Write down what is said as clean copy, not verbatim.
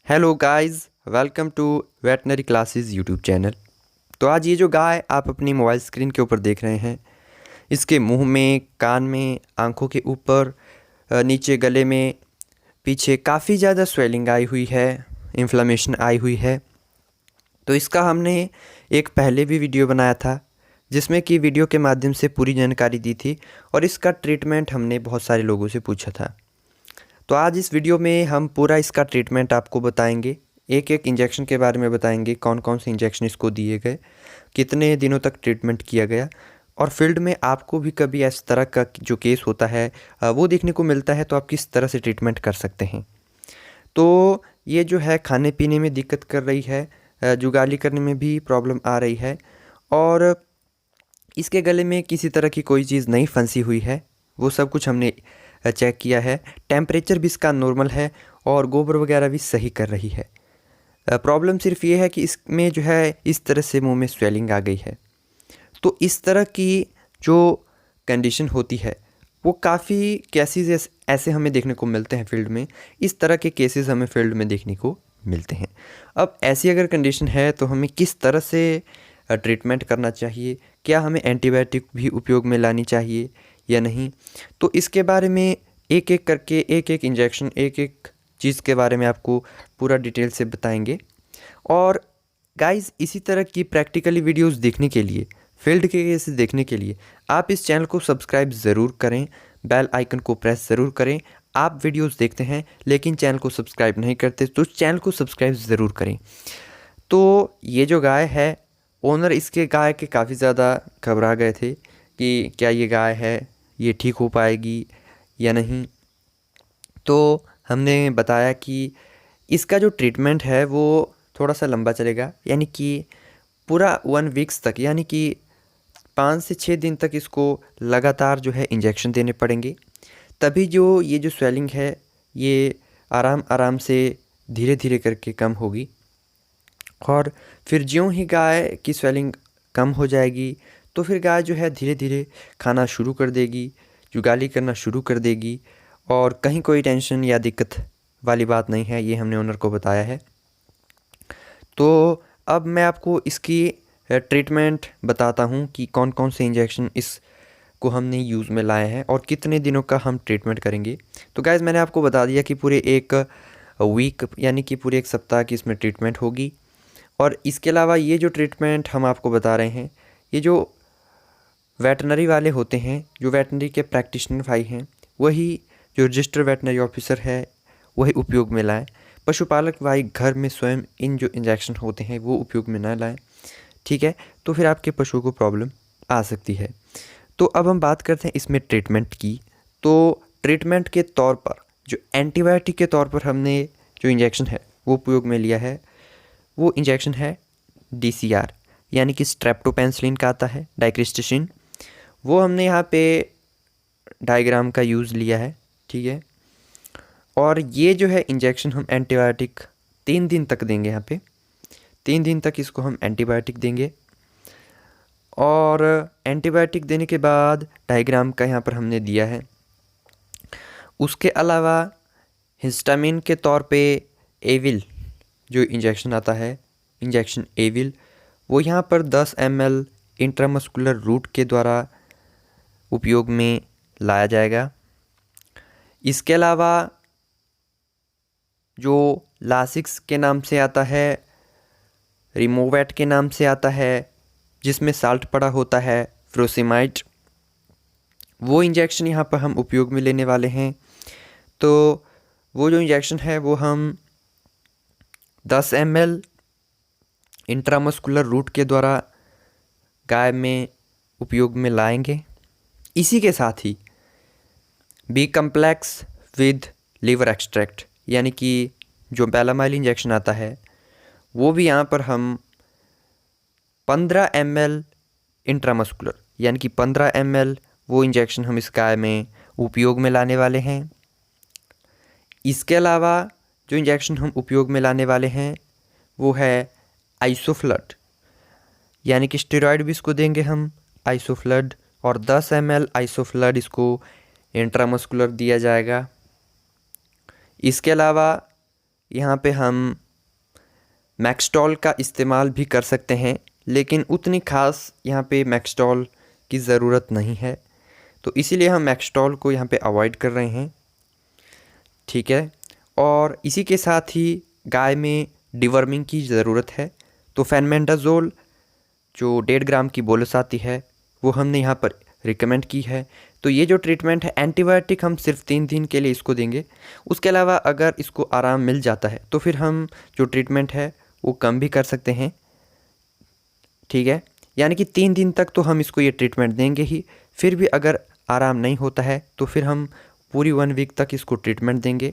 Hello guys, welcome to veterinary classes YouTube channel. तो आज ये जो गाय आप अपनी मोबाइल स्क्रीन के ऊपर देख रहे हैं, इसके मुंह में, कान में, आंखों के ऊपर, नीचे गले में, पीछे काफ़ी ज़्यादा स्वेलिंग आई हुई है, इन्फ्लेमेशन आई हुई है। तो इसका हमने एक पहले भी वीडियो बनाया था जिसमें कि वीडियो के माध्यम से पूरी जानकारी दी थी और इसका ट्रीटमेंट हमने बहुत सारे लोगों से पूछा था। तो आज इस वीडियो में हम पूरा इसका ट्रीटमेंट आपको बताएंगे, एक एक इंजेक्शन के बारे में बताएंगे, कौन कौन से इंजेक्शन इसको दिए गए, कितने दिनों तक ट्रीटमेंट किया गया। और फील्ड में आपको भी कभी इस तरह का जो केस होता है वो देखने को मिलता है तो आप किस तरह से ट्रीटमेंट कर सकते हैं। तो ये जो है खाने पीने में दिक्कत कर रही है, जुगाली करने में भी प्रॉब्लम आ रही है और इसके गले में किसी तरह की कोई चीज़ नहीं फंसी हुई है, वो सब कुछ हमने चेक किया है। टेम्परेचर भी इसका नॉर्मल है और गोबर वगैरह भी सही कर रही है। प्रॉब्लम सिर्फ ये है कि इसमें जो है इस तरह से मुंह में स्वेलिंग आ गई है। तो इस तरह की जो कंडीशन होती है वो काफ़ी केसेस ऐसे हमें देखने को मिलते हैं फील्ड में। इस तरह के केसेस हमें फील्ड में देखने को मिलते हैं। अब ऐसी अगर कंडीशन है तो हमें किस तरह से ट्रीटमेंट करना चाहिए, क्या हमें एंटीबायोटिक भी उपयोग में लानी चाहिए या नहीं, तो इसके बारे में एक एक करके, एक एक इंजेक्शन, एक एक चीज़ के बारे में आपको पूरा डिटेल से बताएंगे। और गाइस, इसी तरह की प्रैक्टिकली वीडियोस देखने के लिए, फील्ड के केसेस देखने के लिए आप इस चैनल को सब्सक्राइब ज़रूर करें, बेल आइकन को प्रेस ज़रूर करें। आप वीडियोस देखते हैं लेकिन चैनल को सब्सक्राइब नहीं करते तो चैनल को सब्सक्राइब ज़रूर करें। तो ये जो गाय है, ओनर इसके गाय के काफ़ी ज़्यादा घबरा गए थे कि क्या ये गाय है, ये ठीक हो पाएगी या नहीं। तो हमने बताया कि इसका जो ट्रीटमेंट है वो थोड़ा सा लंबा चलेगा, यानी कि पूरा 1 वीक्स तक, यानी कि 5 से 6 दिन तक इसको लगातार जो है इंजेक्शन देने पड़ेंगे। तभी जो ये जो स्वेलिंग है ये आराम आराम से धीरे धीरे करके कम होगी। और फिर ज्यों ही गाय की स्वेलिंग कम हो जाएगी तो फिर गाय जो है धीरे धीरे खाना शुरू कर देगी, जुगाली करना शुरू कर देगी और कहीं कोई टेंशन या दिक्कत वाली बात नहीं है, ये हमने ओनर को बताया है। तो अब मैं आपको इसकी ट्रीटमेंट बताता हूँ कि कौन कौन से इंजेक्शन इसको हमने यूज़ में लाए हैं और कितने दिनों का हम ट्रीटमेंट करेंगे। तो गाइज़, मैंने आपको बता दिया कि पूरे 1 वीक यानी कि पूरे 1 सप्ताह की इसमें ट्रीटमेंट होगी। और इसके अलावा ये जो ट्रीटमेंट हम आपको बता रहे हैं, ये जो वेटनरी वाले होते हैं, जो वेटनरी के प्रैक्टिशनर भाई हैं, वही जो रजिस्टर वेटनरी ऑफिसर है वही उपयोग में लाएं। पशुपालक भाई घर में स्वयं इन जो इंजेक्शन होते हैं वो उपयोग में ना लाएं, ठीक है। तो फिर आपके पशु को प्रॉब्लम आ सकती है। तो अब हम बात करते हैं इसमें ट्रीटमेंट की। तो ट्रीटमेंट के तौर पर जो एंटीबायोटिक के तौर पर हमने जो इंजेक्शन है वो उपयोग में लिया है, वो इंजेक्शन है DCR, यानी कि स्ट्रेप्टोपेंसिलिन का आता है, डाइक्रिस्टिसिन। वो हमने यहाँ पे 2.5 ग्राम का यूज़ लिया है, ठीक है। और ये जो है इंजेक्शन हम एंटीबायोटिक 3 दिन तक देंगे। यहाँ पे 3 दिन तक इसको हम एंटीबायोटिक देंगे और एंटीबायोटिक देने के बाद 2.5 ग्राम का यहाँ पर हमने दिया है। उसके अलावा हिस्टामिन के तौर पे एविल जो इंजेक्शन आता है, इंजेक्शन एविल, वो यहाँ पर 10 ml इंट्रामस्कुलर रूट के द्वारा उपयोग में लाया जाएगा। इसके अलावा जो लासिक्स के नाम से आता है, रिमोवेट के नाम से आता है, जिसमें साल्ट पड़ा होता है, फ्रोसिमाइड, वो इंजेक्शन यहाँ पर हम उपयोग में लेने वाले हैं। तो वो जो इंजेक्शन है वो हम 10 ml इंट्रामस्कुलर रूट के द्वारा गाय में उपयोग में लाएंगे। इसी के साथ ही B complex with liver extract, यानी कि जो बेलामाइल इंजेक्शन आता है वो भी यहाँ पर हम 15 ml इंट्रामस्कुलर, यानी कि 15 ml वो इंजेक्शन हम इस गाय में उपयोग में लाने वाले हैं। इसके अलावा जो इंजेक्शन हम उपयोग में लाने वाले हैं वो है आइसोफ्लड, यानी कि स्टेरॉयड भी इसको देंगे हम, आइसोफ्लड, और 10 ml आइसोफ्लड इसको इंट्रामस्कुलर दिया जाएगा। इसके अलावा यहाँ पे हम मैक्सटॉल का इस्तेमाल भी कर सकते हैं, लेकिन उतनी ख़ास यहाँ पे मैक्सटॉल की ज़रूरत नहीं है, तो इसीलिए हम मैक्सटॉल को यहाँ पे अवॉइड कर रहे हैं। ठीक है, और इसी के साथ ही गाय में डिवर्मिंग की ज़रूरत है, तो फेनमेंडाजोल जो 1.5 ग्राम की बोलस आती है वो हमने यहाँ पर रिकमेंड की है। तो ये जो ट्रीटमेंट है, एंटीबायोटिक हम सिर्फ 3 दिन के लिए इसको देंगे। उसके अलावा अगर इसको आराम मिल जाता है तो फिर हम जो ट्रीटमेंट है वो कम भी कर सकते हैं। ठीक है, यानी कि 3 दिन तक तो हम इसको ये ट्रीटमेंट देंगे ही। फिर भी अगर आराम नहीं होता है तो फिर हम पूरी 1 वीक तक इसको ट्रीटमेंट देंगे।